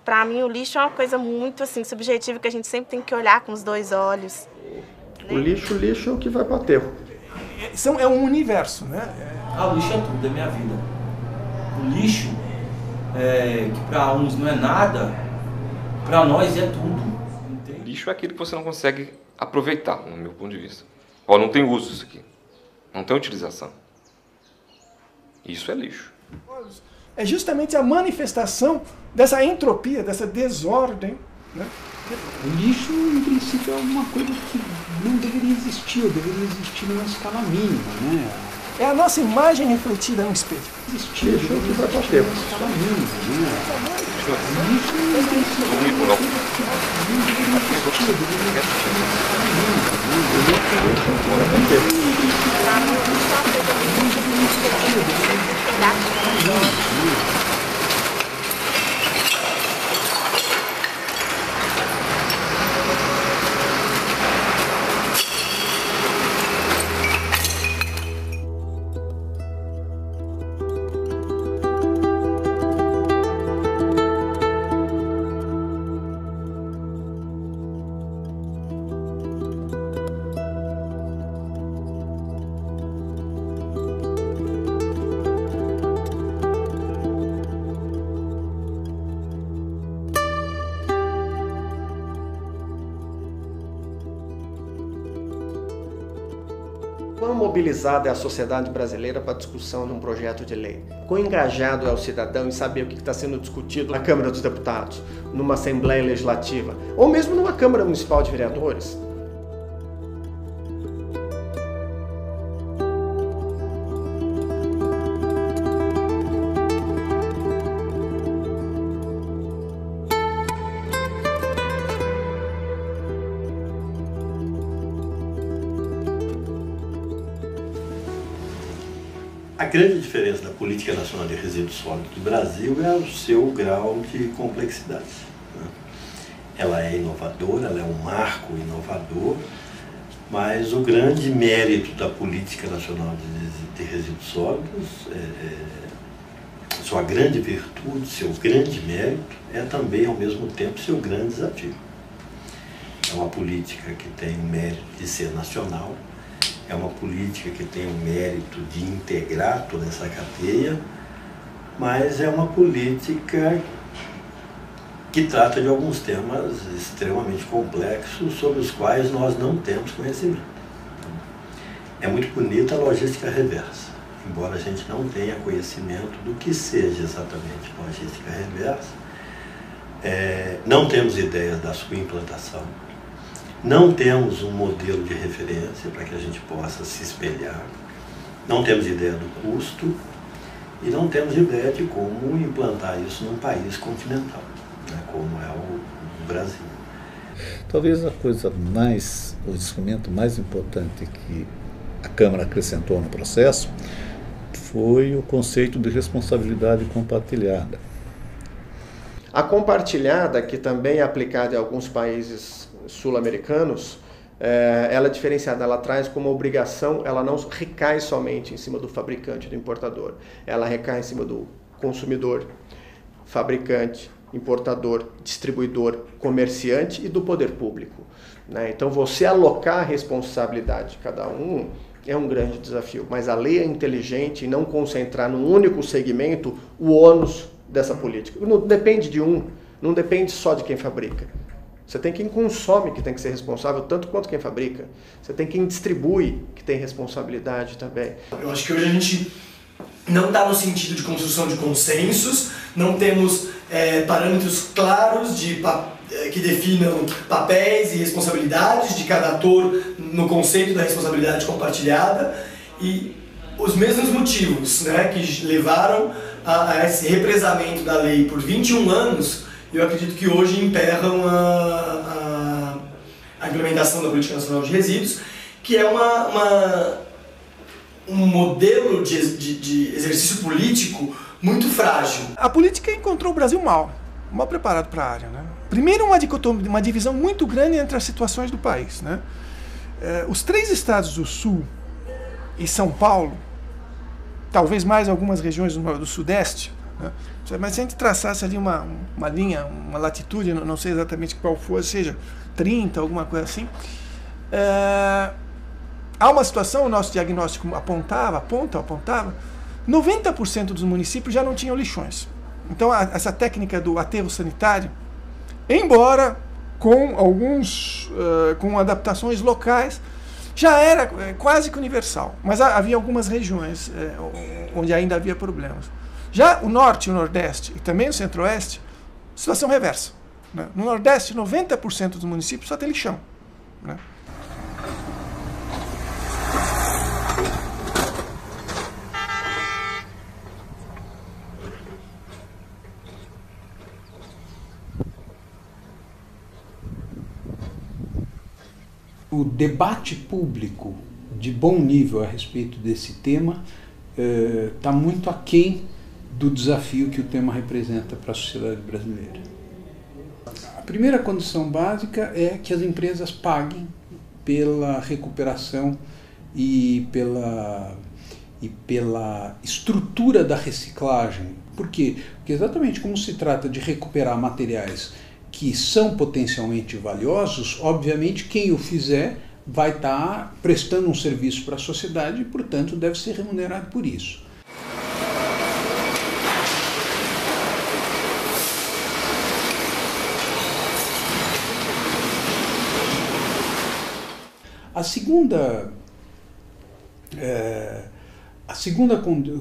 Pra mim, o lixo é uma coisa muito assim subjetiva, que a gente sempre tem que olhar com os dois olhos. O lixo é o que vai para o aterro. É um universo, né? O lixo é tudo, é minha vida. O lixo, que para uns não é nada, para nós é tudo. O lixo é aquilo que você não consegue aproveitar, no meu ponto de vista. Ó, não tem uso isso aqui. Não tem utilização. Isso é lixo. É justamente a manifestação dessa entropia, dessa desordem, né? O lixo, em princípio, é uma coisa que não deveria existir, ou deveria existir numa escala mínima, né? É a nossa imagem refletida no espelho. Existir, lixo é o que vai para o aterro. Numa escala mínima, né? Lixo, em princípio, é uma coisa que não deveria existir, ou deveria existir numa escala mínima, né? O lixo é o que vai para o aterro. Quão mobilizada é a sociedade brasileira para a discussão de um projeto de lei? Quão engajado é o cidadão em saber o que está sendo discutido na Câmara dos Deputados, numa Assembleia Legislativa, ou mesmo numa Câmara Municipal de Vereadores? A grande diferença da Política Nacional de Resíduos Sólidos do Brasil é o seu grau de complexidade, né? Ela é inovadora, ela é um marco inovador, mas o grande mérito da Política Nacional de Resíduos Sólidos, sua grande virtude, seu grande mérito, é também, ao mesmo tempo, seu grande desafio. É uma política que tem o mérito de ser nacional, é uma política que tem o mérito de integrar toda essa cadeia, mas é uma política que trata de alguns temas extremamente complexos sobre os quais nós não temos conhecimento. É muito bonita a logística reversa, embora a gente não tenha conhecimento do que seja exatamente logística reversa, não temos ideias da sua implantação. Não temos um modelo de referência para que a gente possa se espelhar, não temos ideia do custo e não temos ideia de como implantar isso num país continental, né, como é o Brasil. Talvez o instrumento mais importante que a Câmara acrescentou no processo foi o conceito de responsabilidade compartilhada. A compartilhada, que também é aplicada em alguns países sul-americanos, ela é diferenciada, ela traz como obrigação, ela não recai somente em cima do fabricante, do importador, ela recai em cima do consumidor, fabricante, importador, distribuidor, comerciante e do poder público, né? Então você alocar a responsabilidade de cada um é um grande desafio, mas a lei é inteligente em não concentrar num único segmento o ônus dessa política. Não depende de um, não depende só de quem fabrica. Você tem quem consome que tem que ser responsável, tanto quanto quem fabrica. Você tem quem distribui que tem responsabilidade também. Eu acho que hoje a gente não está no sentido de construção de consensos, não temos parâmetros claros que definam papéis e responsabilidades de cada ator no conceito da responsabilidade compartilhada, e os mesmos motivos, né, que levaram a esse represamento da lei por 21 anos, eu acredito que hoje emperram a implementação da Política Nacional de Resíduos, que é um modelo de exercício político muito frágil. A política encontrou o Brasil mal preparado para a área, né? Primeiro, uma divisão muito grande entre as situações do país, né? Os 3 estados do Sul e São Paulo, talvez mais algumas regiões do Sudeste, né? Mas se a gente traçasse ali uma linha, uma latitude, não sei exatamente qual for, seja 30, alguma coisa assim, há uma situação, o nosso diagnóstico apontava, 90% dos municípios já não tinham lixões. Então, essa técnica do aterro sanitário, embora com com adaptações locais, já era quase que universal. Mas havia algumas regiões onde ainda havia problemas. Já o Norte e o Nordeste, e também o Centro-Oeste, situação reversa, né? No Nordeste, 90% dos municípios só tem lixão, né? O debate público de bom nível a respeito desse tema está muito aquém do desafio que o tema representa para a sociedade brasileira. A primeira condição básica é que as empresas paguem pela recuperação e pela estrutura da reciclagem. Por quê? Porque exatamente como se trata de recuperar materiais que são potencialmente valiosos, obviamente quem o fizer vai estar prestando um serviço para a sociedade e, portanto, deve ser remunerado por isso. A segunda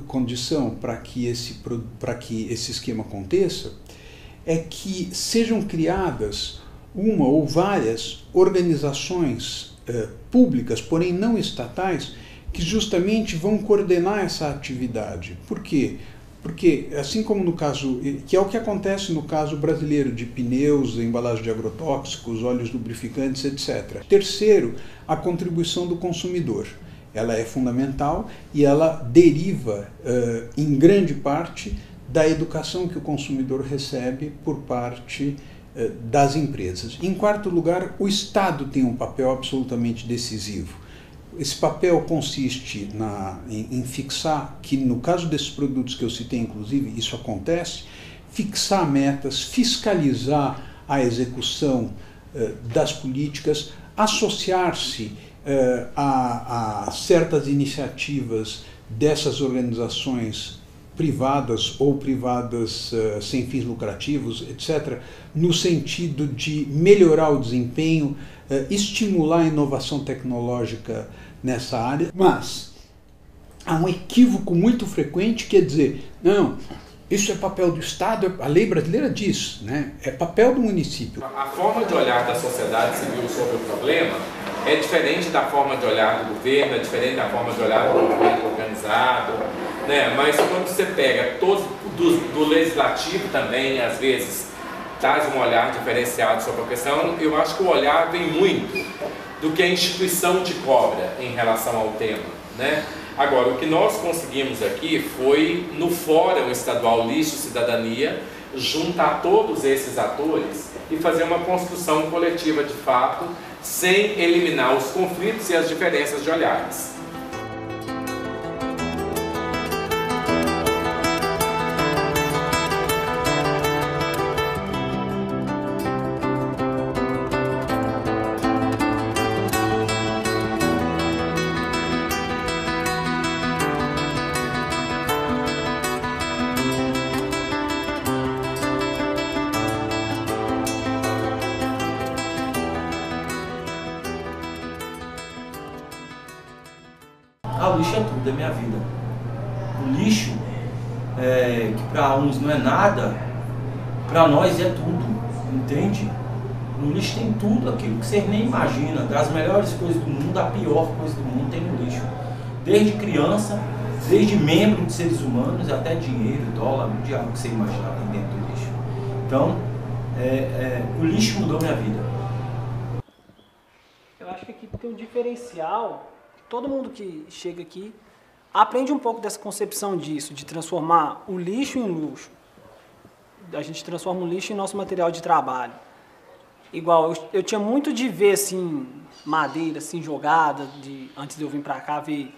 condição para que esse esquema aconteça é que sejam criadas uma ou várias organizações públicas, porém não estatais, que justamente vão coordenar essa atividade. Por quê? Porque, assim como no caso, que é o que acontece no caso brasileiro de pneus, embalagem de agrotóxicos, óleos lubrificantes, etc. Terceiro, a contribuição do consumidor. Ela é fundamental e ela deriva, em grande parte, da educação que o consumidor recebe por parte das empresas. Em quarto lugar, o Estado tem um papel absolutamente decisivo. Esse papel consiste em fixar, que no caso desses produtos que eu citei, inclusive, isso acontece, fixar metas, fiscalizar a execução das políticas, associar-se a certas iniciativas dessas organizações privadas ou privadas sem fins lucrativos, etc., no sentido de melhorar o desempenho, estimular a inovação tecnológica nessa área. Mas há um equívoco muito frequente que é dizer, não, isso é papel do Estado, a lei brasileira diz, né? É papel do município. A forma de olhar da sociedade civil sobre o problema é diferente da forma de olhar do governo, é diferente da forma de olhar do movimento organizado, né? Mas quando você pega todo do legislativo também, às vezes, traz um olhar diferenciado sobre a questão, eu acho que o olhar vem muito do que a instituição te cobra em relação ao tema, né? Agora, o que nós conseguimos aqui foi, no Fórum Estadual Lixo e Cidadania, juntar todos esses atores e fazer uma construção coletiva de fato, sem eliminar os conflitos e as diferenças de olhares. O lixo é tudo, é minha vida. O lixo, que para uns não é nada, para nós é tudo, entende? No lixo tem tudo aquilo que vocês nem imaginam, das melhores coisas do mundo, a pior coisa do mundo tem no lixo. Desde criança, desde membro de seres humanos, até dinheiro, dólar, o diabo que você imaginar tem dentro do lixo. Então, o lixo mudou minha vida. Eu acho que aqui tem um diferencial. Todo mundo que chega aqui aprende um pouco dessa concepção disso, de transformar o lixo em luxo. A gente transforma o lixo em nosso material de trabalho. Igual, eu tinha muito de ver assim, madeira assim, jogada, antes de eu vir pra cá, ver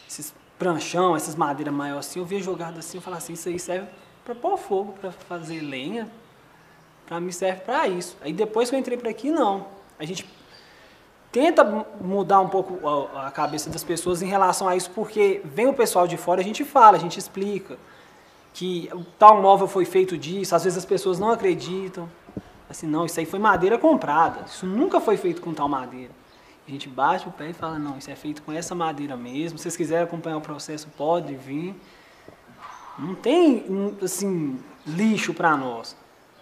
esses pranchão, essas madeiras maiores assim, eu via jogada assim, eu falava assim, isso aí serve para pôr fogo, para fazer lenha. Para mim serve para isso. Aí depois que eu entrei para aqui, não. A gente tenta mudar um pouco a cabeça das pessoas em relação a isso, porque vem o pessoal de fora, a gente fala, a gente explica que tal móvel foi feito disso, às vezes as pessoas não acreditam. Assim, não, isso aí foi madeira comprada, isso nunca foi feito com tal madeira. A gente bate o pé e fala, não, isso é feito com essa madeira mesmo, se vocês quiserem acompanhar o processo, pode vir. Não tem, assim, lixo para nós.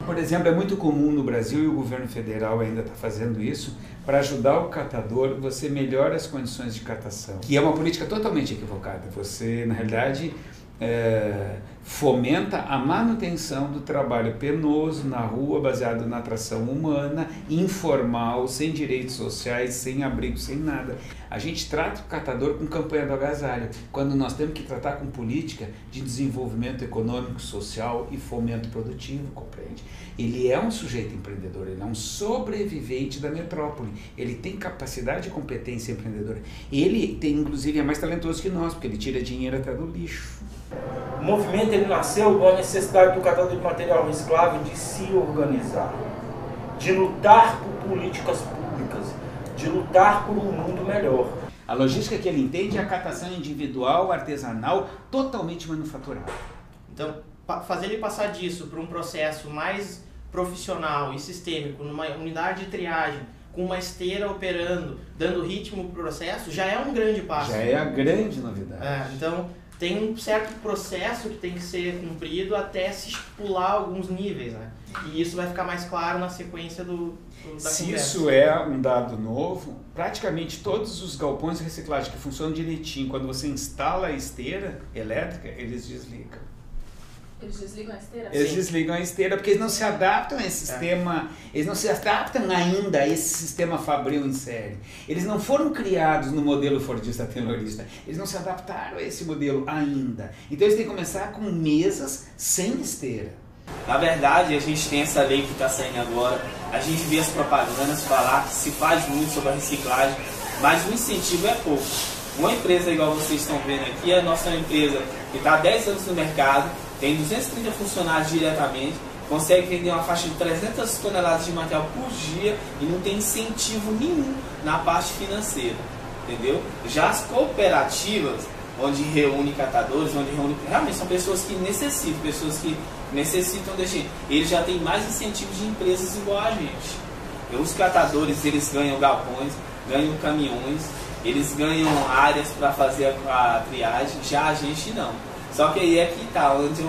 Por exemplo, é muito comum no Brasil, e o governo federal ainda está fazendo isso, para ajudar o catador, você melhora as condições de catação. Que é uma política totalmente equivocada. Você, na realidade, fomenta a manutenção do trabalho penoso na rua, baseado na atração humana, informal, sem direitos sociais, sem abrigo, sem nada. A gente trata o catador com campanha do agasalho, quando nós temos que tratar com política de desenvolvimento econômico, social e fomento produtivo, compreende? Ele é um sujeito empreendedor, ele é um sobrevivente da metrópole, ele tem capacidade e competência empreendedora. Ele tem, inclusive, é mais talentoso que nós, porque ele tira dinheiro até do lixo. O movimento ele nasceu com a necessidade do catador de material reciclável de se organizar, de lutar por políticas públicas, de lutar por um mundo melhor. A logística que ele entende é a catação individual, artesanal, totalmente manufaturada. Então, fazer ele passar disso para um processo mais profissional e sistêmico, numa unidade de triagem, com uma esteira operando, dando ritmo para o processo, já é um grande passo. Já é a grande novidade. Então, tem um certo processo que tem que ser cumprido até se estipular alguns níveis, né? E isso vai ficar mais claro na sequência da conversa. Se isso é um dado novo, praticamente todos os galpões de reciclagem que funcionam direitinho, quando você instala a esteira elétrica, eles desligam. Eles desligam a esteira? Eles desligam a esteira porque eles não se adaptam a esse sistema, eles não se adaptam ainda a esse sistema fabril em série. Eles não foram criados no modelo fordista taylorista, eles não se adaptaram a esse modelo ainda. Então eles têm que começar com mesas sem esteira. Na verdade, a gente tem essa lei que está saindo agora, a gente vê as propagandas falar que se faz muito sobre a reciclagem, mas o incentivo é pouco. Uma empresa igual vocês estão vendo aqui, a nossa empresa que está há 10 anos no mercado, tem 230 funcionários diretamente, consegue vender uma faixa de 300 toneladas de material por dia e não tem incentivo nenhum na parte financeira, entendeu? Já as cooperativas, onde reúne catadores, onde reúne... Realmente são pessoas que necessitam desse... Eles já têm mais incentivos de empresas igual a gente. Os catadores, eles ganham galpões, ganham caminhões, eles ganham áreas para fazer a triagem, já a gente não. Só que aí é que está, onde é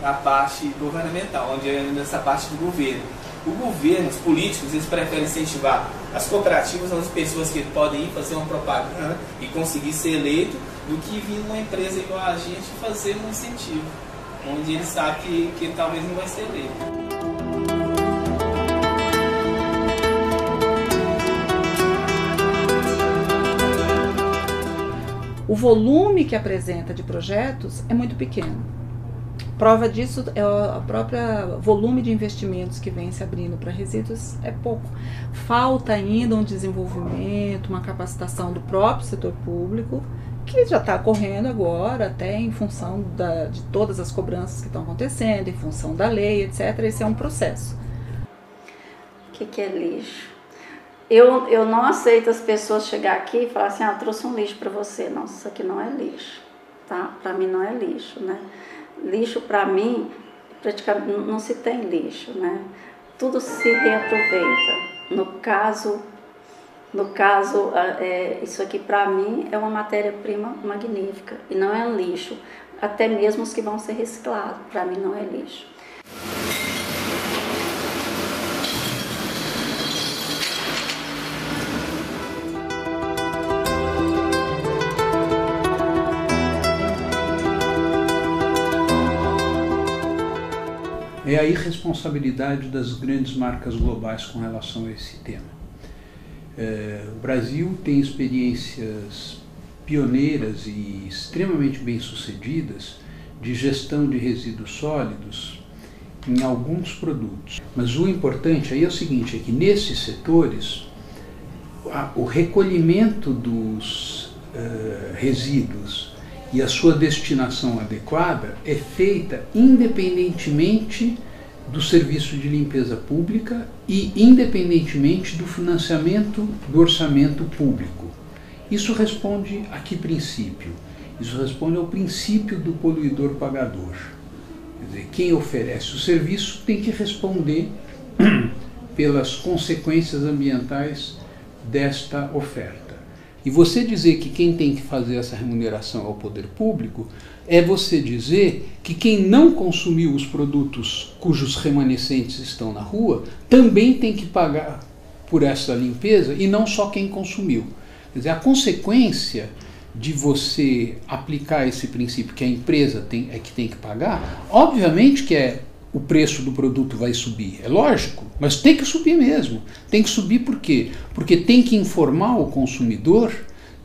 a parte governamental, onde é essa parte do governo. O governo, os políticos, eles preferem incentivar as cooperativas, as pessoas que podem ir fazer uma propaganda e conseguir ser eleito, do que vir uma empresa igual a gente fazer um incentivo, onde ele sabe que talvez não vai ser eleito. O volume que apresenta de projetos é muito pequeno. Prova disso é o próprio volume de investimentos que vem se abrindo para resíduos, é pouco. Falta ainda um desenvolvimento, uma capacitação do próprio setor público, que já está ocorrendo agora, até em função de todas as cobranças que estão acontecendo, em função da lei, etc. Esse é um processo. O que é lixo? Eu não aceito as pessoas chegar aqui e falar assim, eu trouxe um lixo para você. Não, isso aqui não é lixo, tá? Para mim não é lixo, né? Lixo para mim, praticamente não se tem lixo, né? Tudo se reaproveita. No caso, isso aqui para mim é uma matéria-prima magnífica e não é um lixo. Até mesmo os que vão ser reciclados, para mim não é lixo. É a irresponsabilidade das grandes marcas globais com relação a esse tema. O Brasil tem experiências pioneiras e extremamente bem-sucedidas de gestão de resíduos sólidos em alguns produtos. Mas o importante aí é o seguinte, é que nesses setores o recolhimento dos resíduos e a sua destinação adequada é feita independentemente do serviço de limpeza pública e independentemente do financiamento do orçamento público. Isso responde a que princípio? Isso responde ao princípio do poluidor pagador. Quer dizer, quem oferece o serviço tem que responder pelas consequências ambientais desta oferta. E você dizer que quem tem que fazer essa remuneração é o poder público é você dizer que quem não consumiu os produtos cujos remanescentes estão na rua também tem que pagar por essa limpeza e não só quem consumiu. Quer dizer, a consequência de você aplicar esse princípio que a empresa é que tem que pagar, obviamente que o preço do produto vai subir, é lógico, mas tem que subir mesmo. Tem que subir por quê? Porque tem que informar o consumidor,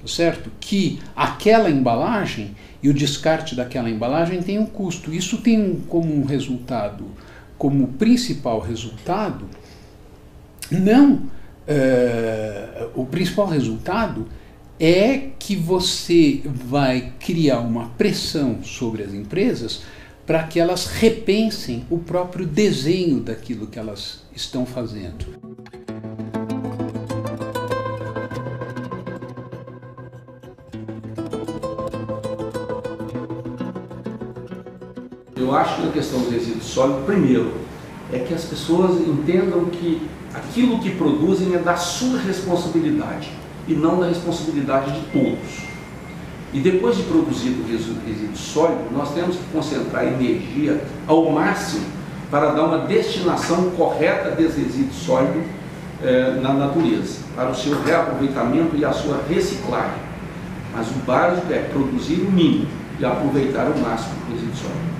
certo? Que aquela embalagem e o descarte daquela embalagem tem um custo. Isso tem como um resultado, como principal resultado, o principal resultado é que você vai criar uma pressão sobre as empresas para que elas repensem o próprio desenho daquilo que elas estão fazendo. Eu acho que a questão do resíduo sólido, primeiro, é que as pessoas entendam que aquilo que produzem é da sua responsabilidade e não da responsabilidade de todos. E depois de produzido o resíduo sólido, nós temos que concentrar energia ao máximo para dar uma destinação correta desse resíduo sólido na natureza, para o seu reaproveitamento e a sua reciclagem. Mas o básico é produzir o mínimo e aproveitar o máximo do resíduo sólido.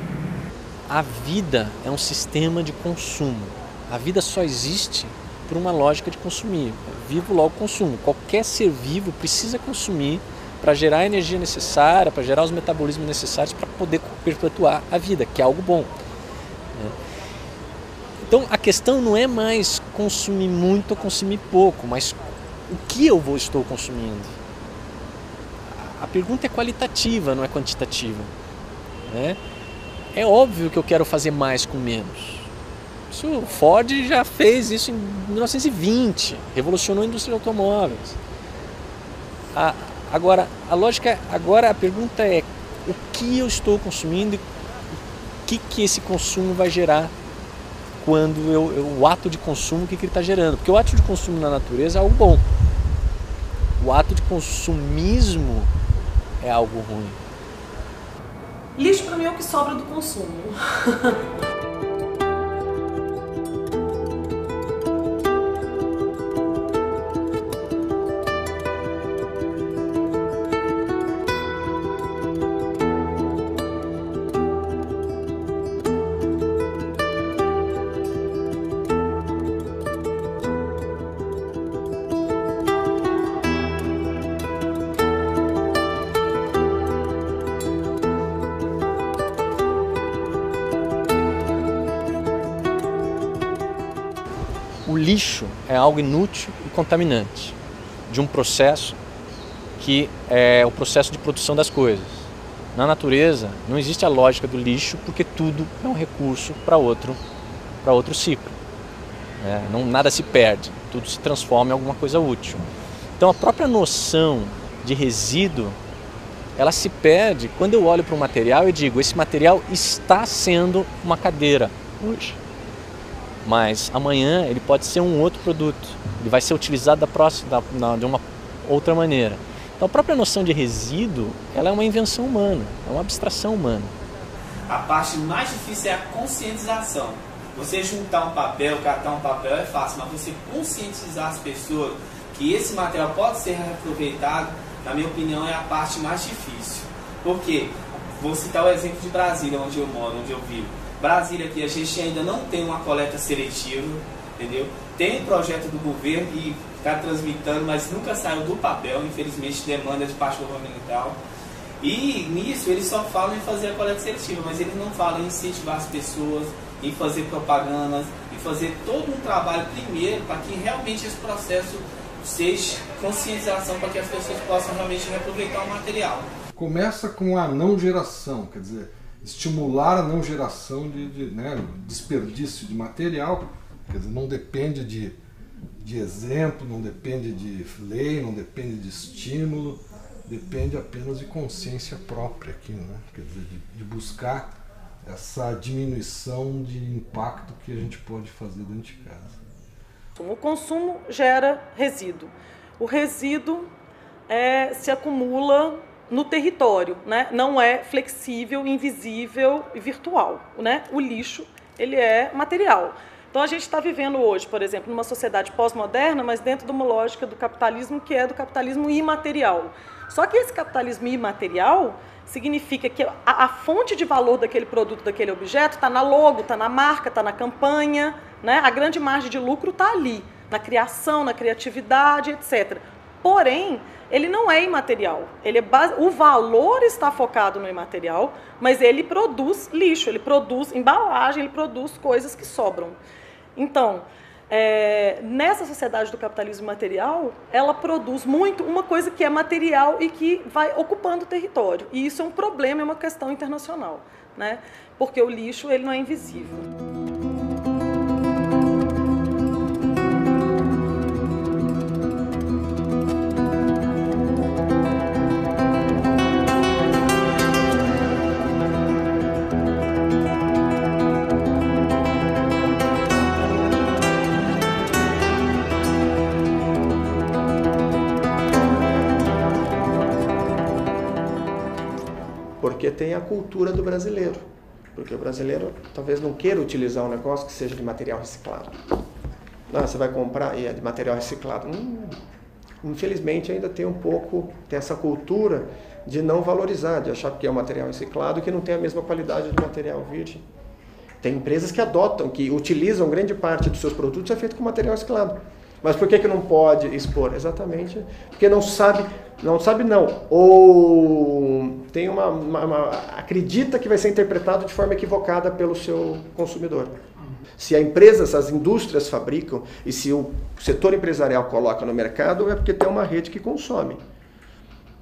A vida é um sistema de consumo. A vida só existe por uma lógica de consumir. Vivo, logo consumo. Qualquer ser vivo precisa consumir para gerar a energia necessária, para gerar os metabolismos necessários para poder perpetuar a vida, que é algo bom. Então a questão não é mais consumir muito ou consumir pouco, mas o que eu estou consumindo. A pergunta é qualitativa, não é quantitativa. É óbvio que eu quero fazer mais com menos. O Ford já fez isso em 1920, revolucionou a indústria de automóveis. Agora, a pergunta é o que eu estou consumindo e o que esse consumo vai gerar quando o ato de consumo, o que ele está gerando. Porque o ato de consumo na natureza é algo bom. O ato de consumismo é algo ruim. Lixo para mim é o que sobra do consumo. O lixo é algo inútil e contaminante de um processo que é o processo de produção das coisas. Na natureza não existe a lógica do lixo porque tudo é um recurso para outro ciclo. Nada se perde, tudo se transforma em alguma coisa útil. Então a própria noção de resíduo, ela se perde quando eu olho para um material e digo, esse material está sendo uma cadeira hoje. Mas amanhã ele pode ser um outro produto, ele vai ser utilizado de uma outra maneira. Então a própria noção de resíduo, ela é uma invenção humana, é uma abstração humana. A parte mais difícil é a conscientização. Você juntar um papel, catar um papel é fácil, mas você conscientizar as pessoas que esse material pode ser reaproveitado, na minha opinião, é a parte mais difícil. Por quê? Vou citar o exemplo de Brasília, onde eu moro, onde eu vivo. Brasília aqui, a gente ainda não tem uma coleta seletiva, entendeu? Tem um projeto do governo que está transmitando, mas nunca saiu do papel, infelizmente, demanda de parte governamental. E nisso eles só falam em fazer a coleta seletiva, mas eles não falam em incentivar as pessoas, em fazer propagandas, em fazer todo um trabalho primeiro para que realmente esse processo seja conscientização para que as pessoas possam realmente reaproveitar o material. Começa com a não geração, quer dizer, estimular a não geração de desperdício de material, quer dizer, não depende de exemplo, não depende de lei, não depende de estímulo, depende apenas de consciência própria aqui, né? Quer dizer, de buscar essa diminuição de impacto que a gente pode fazer dentro de casa. O consumo gera resíduo. O resíduo se acumula no território, né? Não é flexível, invisível e virtual, né? O lixo, ele é material. Então a gente está vivendo hoje, por exemplo, numa sociedade pós-moderna, mas dentro de uma lógica do capitalismo que é do capitalismo imaterial. Só que esse capitalismo imaterial significa que a fonte de valor daquele produto, daquele objeto, está na logo, está na marca, está na campanha, né? A grande margem de lucro está ali, na criação, na criatividade, etc. Porém, ele não é imaterial. O valor está focado no imaterial, mas ele produz lixo, ele produz embalagem, ele produz coisas que sobram. Então, nessa sociedade do capitalismo material, ela produz muito uma coisa que é material e que vai ocupando o território. E isso é um problema, é uma questão internacional, né? Porque o lixo ele não é invisível. Porque tem a cultura do brasileiro. Porque o brasileiro talvez não queira utilizar um negócio que seja de material reciclado. Não, você vai comprar e é de material reciclado. Infelizmente ainda tem tem essa cultura de não valorizar, de achar que é um material reciclado que não tem a mesma qualidade do material virgem. Tem empresas que adotam, que utilizam grande parte dos seus produtos é feito com material reciclado. Mas por que não pode expor? Exatamente porque não sabe ou tem acredita que vai ser interpretado de forma equivocada pelo seu consumidor. Se a empresa, se as indústrias fabricam e se o setor empresarial coloca no mercado, é porque tem uma rede que consome.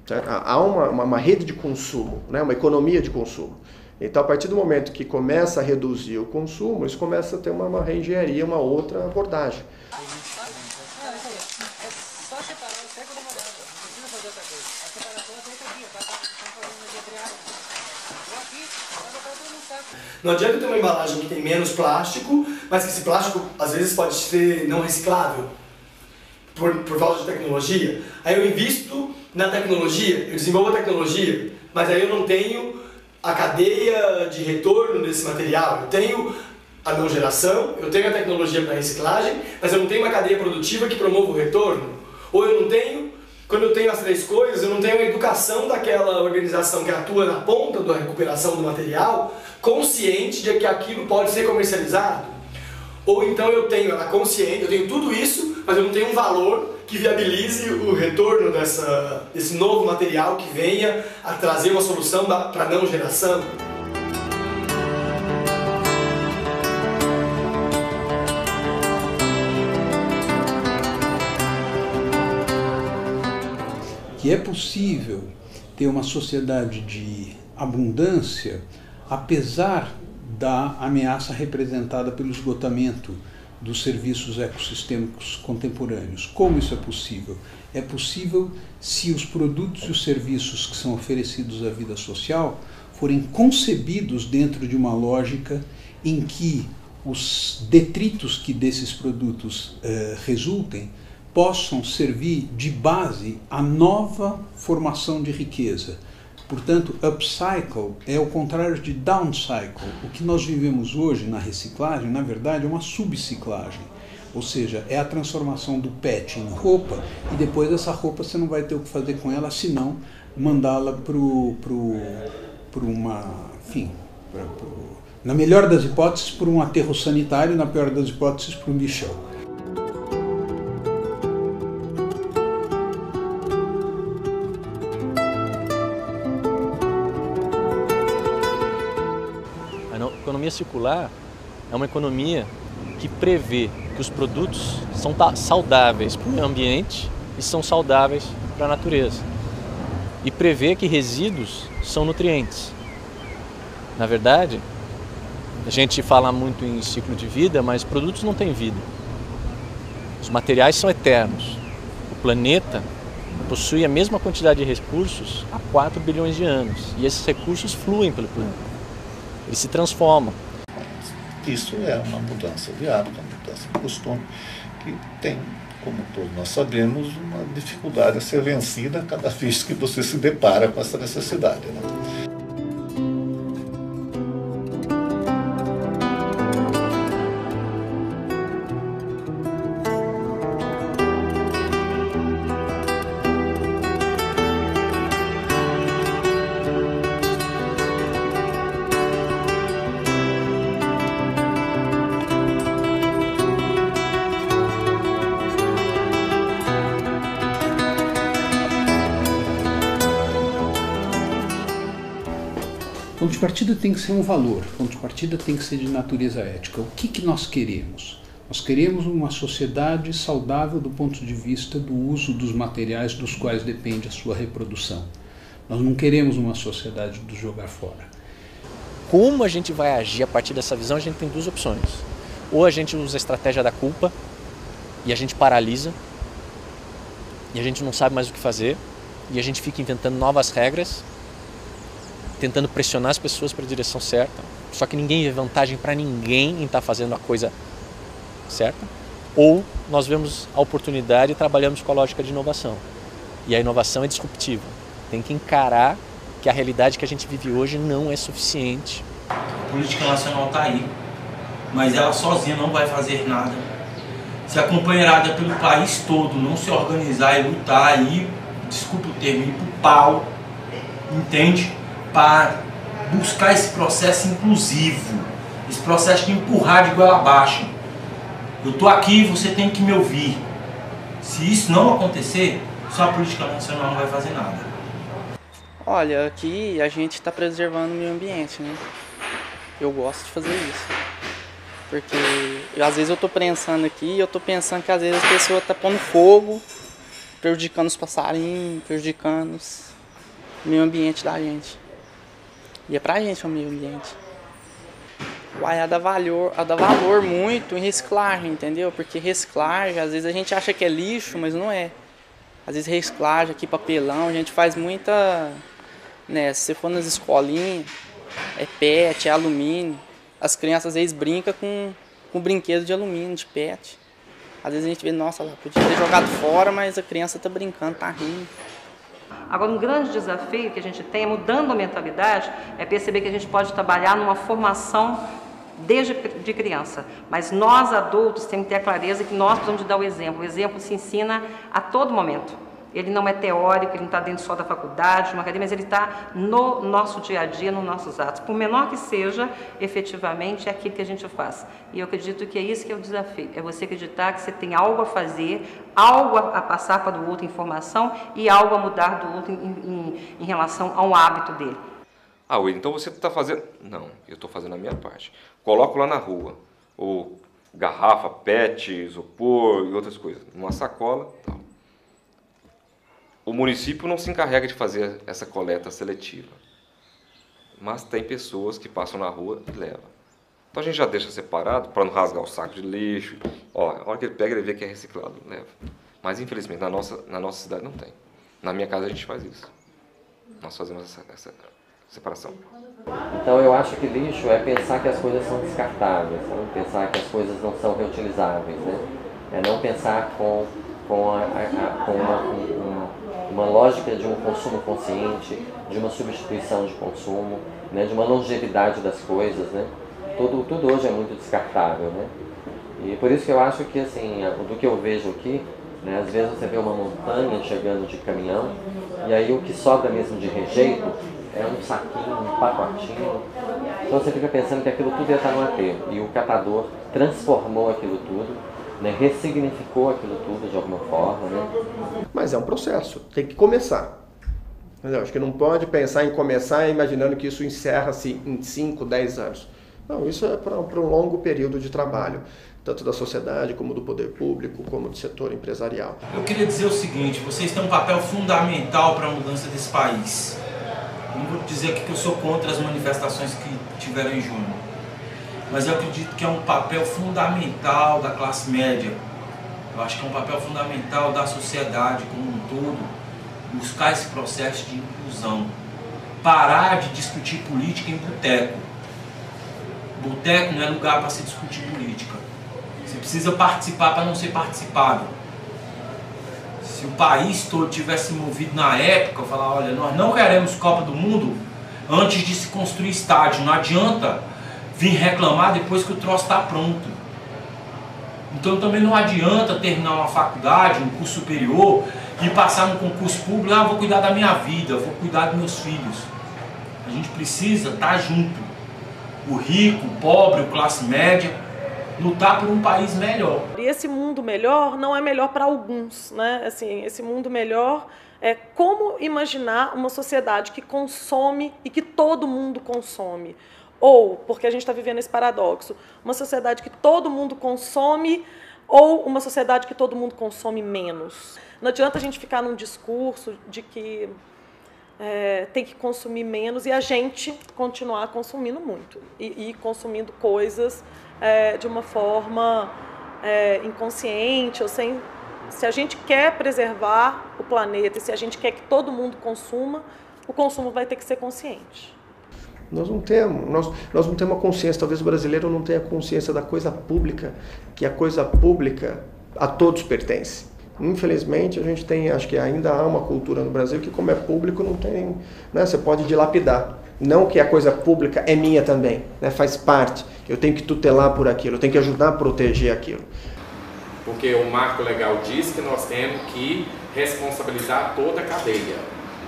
Certo? Há uma rede de consumo, né? Uma economia de consumo. Então, a partir do momento que começa a reduzir o consumo, isso começa a ter uma reengenharia, uma outra abordagem. Não adianta ter uma embalagem que tem menos plástico, mas que esse plástico às vezes pode ser não reciclável por falta de tecnologia. Aí eu invisto na tecnologia, eu desenvolvo a tecnologia, mas aí eu não tenho a cadeia de retorno desse material. Eu tenho a não geração, eu tenho a tecnologia para reciclagem, mas eu não tenho uma cadeia produtiva que promova o retorno. Ou eu não tenho, quando eu tenho as três coisas, eu não tenho a educação daquela organização que atua na ponta da recuperação do material, consciente de que aquilo pode ser comercializado. Ou então eu tenho ela consciente, eu tenho tudo isso, mas eu não tenho um valor que viabilize o retorno desse novo material que venha a trazer uma solução para a não geração. Que é possível ter uma sociedade de abundância apesar da ameaça representada pelo esgotamento dos serviços ecossistêmicos contemporâneos. Como isso é possível? É possível se os produtos e os serviços que são oferecidos à vida social forem concebidos dentro de uma lógica em que os detritos que desses produtos resultem possam servir de base à nova formação de riqueza. Portanto, upcycle é o contrário de downcycle. O que nós vivemos hoje na reciclagem, na verdade, é uma subciclagem. Ou seja, é a transformação do PET em roupa e depois essa roupa você não vai ter o que fazer com ela, senão mandá-la na melhor das hipóteses, para um aterro sanitário, na pior das hipóteses, para um lixão. A economia circular é uma economia que prevê que os produtos são saudáveis para o meio ambiente e são saudáveis para a natureza. e prevê que resíduos são nutrientes. Na verdade, a gente fala muito em ciclo de vida, mas produtos não têm vida. Os materiais são eternos. O planeta possui a mesma quantidade de recursos há 4 bilhões de anos. E esses recursos fluem pelo planeta. Eles se transformam. Isso é uma mudança de hábito, uma mudança de costume, que tem, como todos nós sabemos, uma dificuldade a ser vencida cada vez que você se depara com essa necessidade, né? O ponto de partida tem que ser um valor, o ponto de partida tem que ser de natureza ética. O que nós queremos? Nós queremos uma sociedade saudável do ponto de vista do uso dos materiais dos quais depende a sua reprodução. Nós não queremos uma sociedade do jogar fora. Como a gente vai agir a partir dessa visão, a gente tem 2 opções. Ou a gente usa a estratégia da culpa e a gente paralisa e a gente não sabe mais o que fazer e a gente fica inventando novas regras, tentando pressionar as pessoas para a direção certa, só que ninguém vê vantagem para ninguém em estar fazendo a coisa certa. Ou nós vemos a oportunidade e trabalhamos com a lógica de inovação. E a inovação é disruptiva. Tem que encarar que a realidade que a gente vive hoje não é suficiente. A política nacional está aí, mas ela sozinha não vai fazer nada. Se acompanhada pelo país todo não se organizar e lutar, e, desculpa o termo, ir pro pau, entende? Para buscar esse processo inclusivo, esse processo de empurrar de goela abaixo. Eu estou aqui, você tem que me ouvir. Se isso não acontecer, só a política nacional não vai fazer nada. Olha, aqui a gente está preservando o meio ambiente, né? Eu gosto de fazer isso. Porque às vezes eu estou pensando aqui, eu estou pensando que às vezes a pessoa está pondo fogo, prejudicando os passarinhos, prejudicando o meio ambiente da gente. E é pra gente o meio ambiente. Uai, a dá valor muito em reciclagem, entendeu? Porque reciclagem, às vezes a gente acha que é lixo, mas não é. Às vezes reciclagem aqui, papelão, a gente faz muita... Né, se você for nas escolinhas, é PET, é alumínio. As crianças às vezes brincam com brinquedo de alumínio, de PET. Às vezes a gente vê, nossa, ela podia ter jogado fora, mas a criança tá brincando, tá rindo. Agora, um grande desafio que a gente tem, mudando a mentalidade, é perceber que a gente pode trabalhar numa formação desde de criança. Mas nós, adultos, temos que ter a clareza que nós precisamos de dar o exemplo. O exemplo se ensina a todo momento. Ele não é teórico, ele não está dentro só da faculdade, de uma academia, mas ele está no nosso dia a dia, nos nossos atos. Por menor que seja, efetivamente, é aquilo que a gente faz. E eu acredito que é isso que é o desafio. É você acreditar que você tem algo a fazer, algo a passar para o outro, informação, e algo a mudar do outro em relação a um hábito dele. Ah, William, então você está fazendo... Não, eu estou fazendo a minha parte. Coloco lá na rua, ou garrafa, PET, isopor e outras coisas, numa sacola, tal. O município não se encarrega de fazer essa coleta seletiva, mas tem pessoas que passam na rua e levam. Então a gente já deixa separado para não rasgar o saco de lixo. Ó, a hora que ele pega, ele vê que é reciclado, leva. Mas infelizmente na nossa cidade não tem. Na minha casa a gente faz isso. Nós fazemos essa separação. Então eu acho que lixo é pensar que as coisas são descartáveis, né? Pensar que as coisas não são reutilizáveis, né? É não pensar com uma lógica de um consumo consciente, de uma substituição de consumo, né? De uma longevidade das coisas, né? Tudo hoje é muito descartável, né? E por isso que eu acho que, assim, do que eu vejo aqui, né? Às vezes você vê uma montanha chegando de caminhão, e aí o que sobra mesmo de rejeito é um saquinho, um pacotinho. Então você fica pensando que aquilo tudo ia estar no aterro. E o catador transformou aquilo tudo, né? Ressignificou aquilo tudo de alguma forma, né? Mas é um processo, tem que começar. Mas eu acho que não pode pensar em começar imaginando que isso encerra-se em 5, 10 anos. Não, isso é para um longo período de trabalho. tanto da sociedade, como do poder público, como do setor empresarial. Eu queria dizer o seguinte, vocês têm um papel fundamental para a mudança desse país. Eu não vou dizer aqui que eu sou contra as manifestações que tiveram em junho, mas eu acredito que é um papel fundamental da classe média. Eu acho que é um papel fundamental da sociedade como um todo, buscar esse processo de inclusão. Parar de discutir política em boteco. Boteco não é lugar para se discutir política. Você precisa participar para não ser participado. Se o país todo tivesse movido na época, falar, olha, nós não queremos Copa do Mundo antes de se construir estádio. Não adianta vir reclamar depois que o troço está pronto. Então também não adianta terminar uma faculdade, um curso superior e passar no concurso público, vou cuidar da minha vida, vou cuidar dos meus filhos. A gente precisa estar junto. O rico, o pobre, o classe média, lutar por um país melhor. E esse mundo melhor não é melhor para alguns, né? Assim, esse mundo melhor é como imaginar uma sociedade que consome e que todo mundo consome. Ou, porque a gente está vivendo esse paradoxo, uma sociedade que todo mundo consome ou uma sociedade que todo mundo consome menos. Não adianta a gente ficar num discurso de que tem que consumir menos e a gente continuar consumindo muito e consumindo coisas de uma forma inconsciente ou sem. Se a gente quer preservar o planeta e se a gente quer que todo mundo consuma, o consumo vai ter que ser consciente. Nós não temos uma consciência, talvez o brasileiro não tenha consciência da coisa pública, que a coisa pública a todos pertence. Infelizmente, a gente tem, acho que ainda há uma cultura no Brasil que, como é público, não tem, né, você pode dilapidar. Não que a coisa pública é minha também, né, faz parte, eu tenho que tutelar por aquilo, eu tenho que ajudar a proteger aquilo. Porque o marco legal diz que nós temos que responsabilizar toda a cadeia,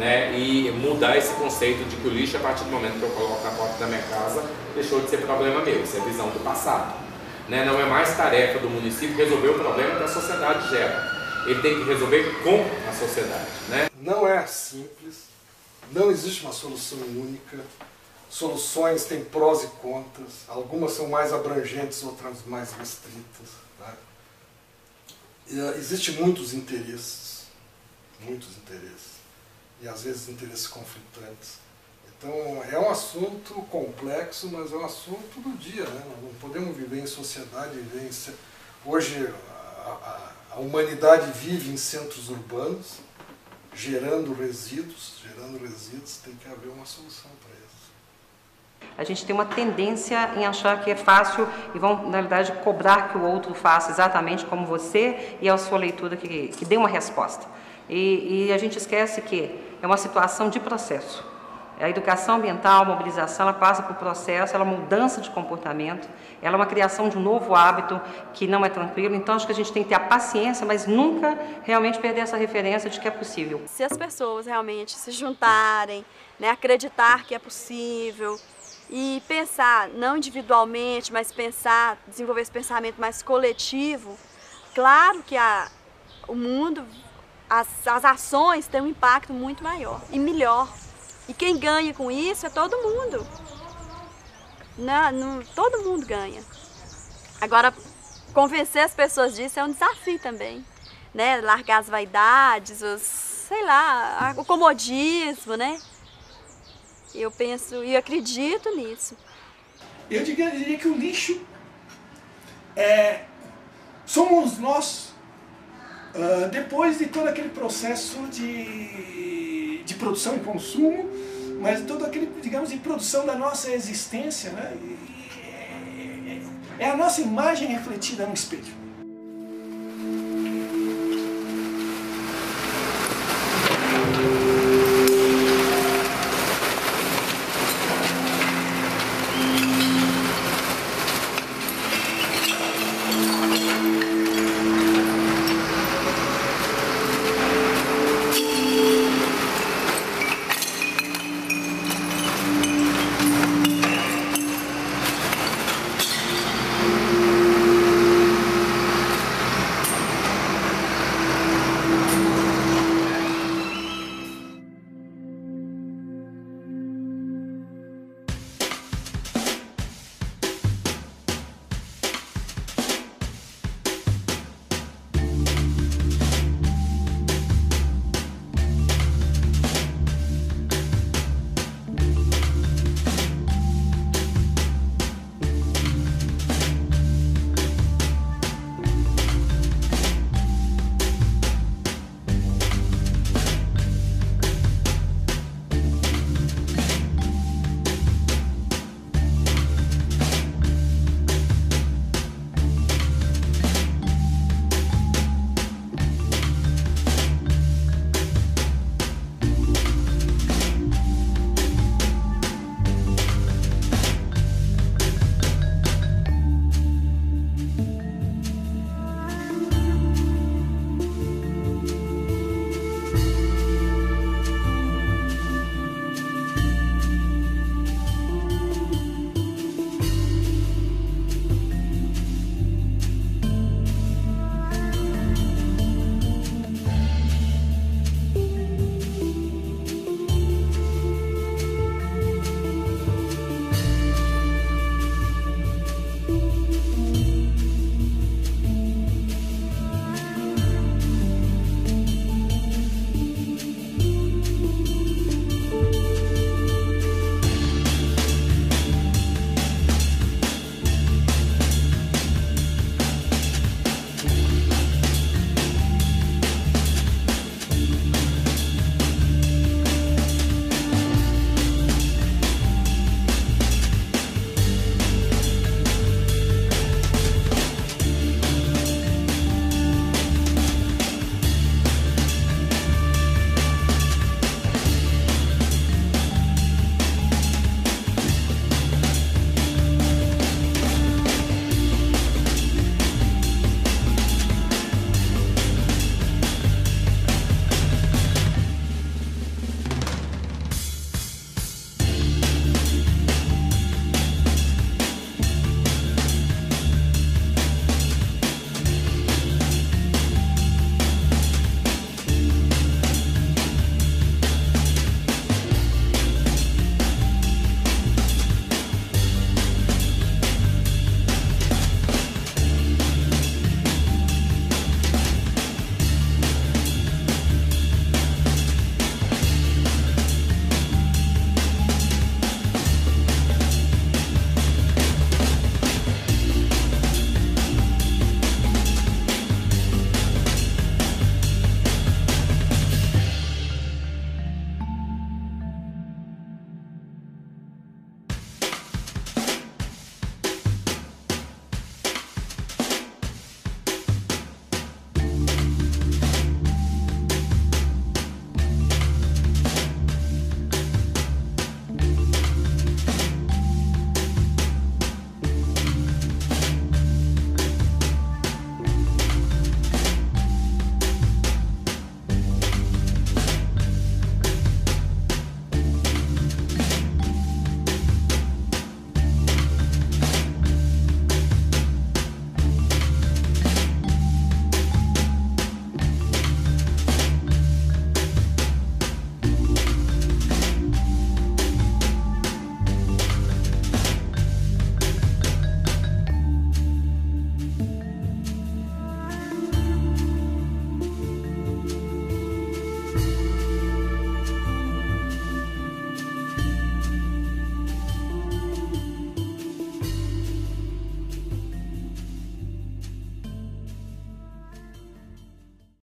né, e mudar esse conceito de que o lixo, a partir do momento que eu coloco na porta da minha casa, deixou de ser problema meu, isso é visão do passado. Né, não é mais tarefa do município resolver o problema que a sociedade gera. Ele tem que resolver com a sociedade, né? Não é simples, não existe uma solução única, soluções têm prós e contras, algumas são mais abrangentes, outras mais restritas. Né? Existem muitos interesses, e às vezes interesses conflitantes. Então é um assunto complexo, mas é um assunto do dia, né? Nós não podemos viver em sociedade, hoje a humanidade vive em centros urbanos, gerando resíduos, tem que haver uma solução para isso. A gente tem uma tendência em achar que é fácil e vão, na realidade, cobrar que o outro faça exatamente como você e a sua leitura que dê uma resposta. E a gente esquece que é uma situação de processo. A educação ambiental, a mobilização, ela passa por processo, ela é uma mudança de comportamento, ela é uma criação de um novo hábito que não é tranquilo. Então, acho que a gente tem que ter a paciência, mas nunca realmente perder essa referência de que é possível. Se as pessoas realmente se juntarem, né, acreditar que é possível e pensar, não individualmente, mas desenvolver esse pensamento mais coletivo, claro que o mundo, as ações têm um impacto muito maior e melhor. E quem ganha com isso é todo mundo. Todo mundo ganha. Agora, convencer as pessoas disso é um desafio também. Né? Largar as vaidades, o comodismo, né? Eu penso e acredito nisso. Eu diria que o lixo somos nós, depois de todo aquele processo de produção e consumo, mas todo aquele, digamos, de produção da nossa existência, né? É a nossa imagem refletida no espelho.